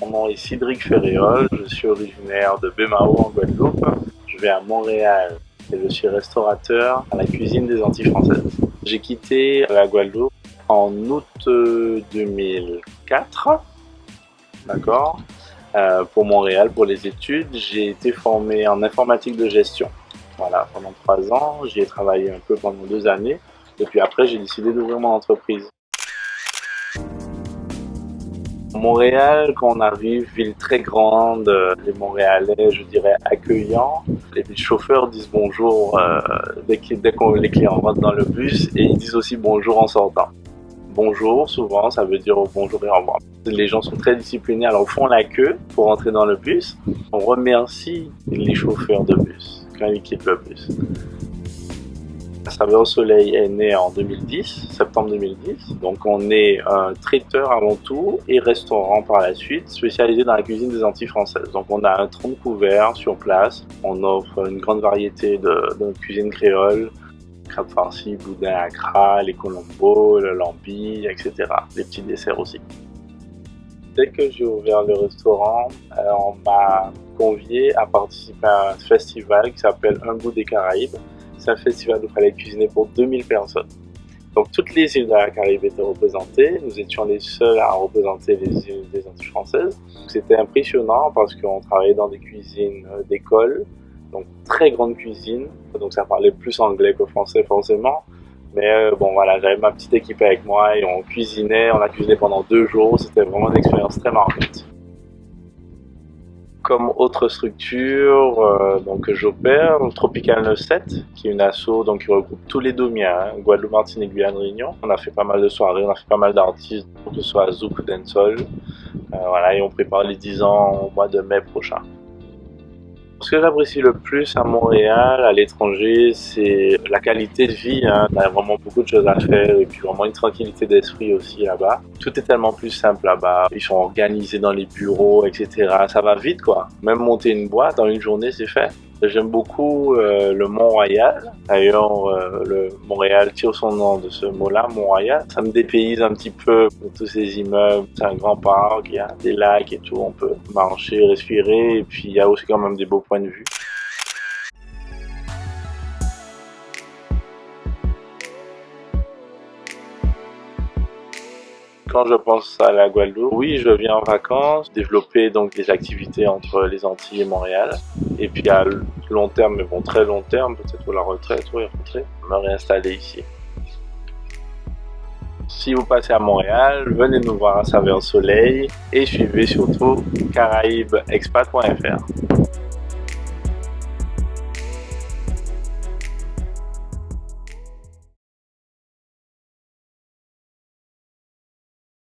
Mon nom est Cédric Ferréol, je suis originaire de Baie-Mahault en Guadeloupe. Je vais à Montréal et je suis restaurateur à la cuisine des Antilles françaises. J'ai quitté la Guadeloupe en août 2004, d'accord, pour Montréal pour les études. J'ai été formé en informatique de gestion. Voilà, pendant 3 ans, j'y ai travaillé un peu pendant 2 années. Et puis après, j'ai décidé d'ouvrir mon entreprise. Montréal, quand on arrive, ville très grande, les Montréalais, je dirais, accueillants. Les chauffeurs disent bonjour dès que les clients rentrent dans le bus et ils disent aussi bonjour en sortant. Bonjour, souvent, ça veut dire bonjour et au revoir. Les gens sont très disciplinés, alors font la queue pour entrer dans le bus. On remercie les chauffeurs de bus quand ils quittent le bus. Saveur au Soleil est né en 2010, septembre 2010. Donc on est un traiteur avant tout et restaurant par la suite, spécialisé dans la cuisine des Antilles françaises. Donc on a un 30 couverts sur place. On offre une grande variété de cuisine créole, crabe farci, boudin accra, les colombos, le lambi, etc. Des petits desserts aussi. Dès que j'ai ouvert le restaurant, on m'a convié à participer à un festival qui s'appelle Un goût des Caraïbes. C'est un festival où il fallait cuisiner pour 2000 personnes. Donc toutes les îles de la Caraïbe étaient représentées. Nous étions les seuls à représenter les îles des Antilles françaises. C'était impressionnant parce qu'on travaillait dans des cuisines d'école, donc très grande cuisine. Donc ça parlait plus anglais que français forcément. Mais bon voilà, j'avais ma petite équipe avec moi et on a cuisiné pendant 2 jours. C'était vraiment une expérience très marquante. Comme autre structure, donc j'opère Tropical 97, qui est une asso donc qui regroupe tous les Domiens, Guadeloupe, Martinique, Guyane, Réunion. On a fait pas mal de soirées, on a fait pas mal d'artistes, que ce soit Zouk ou Dancehall. Voilà, et on prépare les 10 ans au mois de mai prochain. Ce que j'apprécie le plus à Montréal, à l'étranger, c'est la qualité de vie. On a vraiment beaucoup de choses à faire et puis vraiment une tranquillité d'esprit aussi là-bas. Tout est tellement plus simple là-bas. Ils sont organisés dans les bureaux, etc. Ça va vite quoi. Même monter une boîte en une journée, c'est fait. J'aime beaucoup le Mont-Royal. D'ailleurs, le Montréal tire son nom de ce mot-là, Mont-Royal. Ça me dépayse un petit peu tous ces immeubles. C'est un grand parc, il y a des lacs et tout. On peut marcher, respirer. Et puis, il y a aussi quand même des beaux points de vue. Quand je pense à la Guadeloupe, oui, je viens en vacances, développer donc des activités entre les Antilles et Montréal. Et puis à long terme, mais bon, très long terme, peut-être pour la retraite, oui, me réinstaller ici. Si vous passez à Montréal, venez nous voir à Saveur Soleil et suivez surtout caraïbexpat.fr.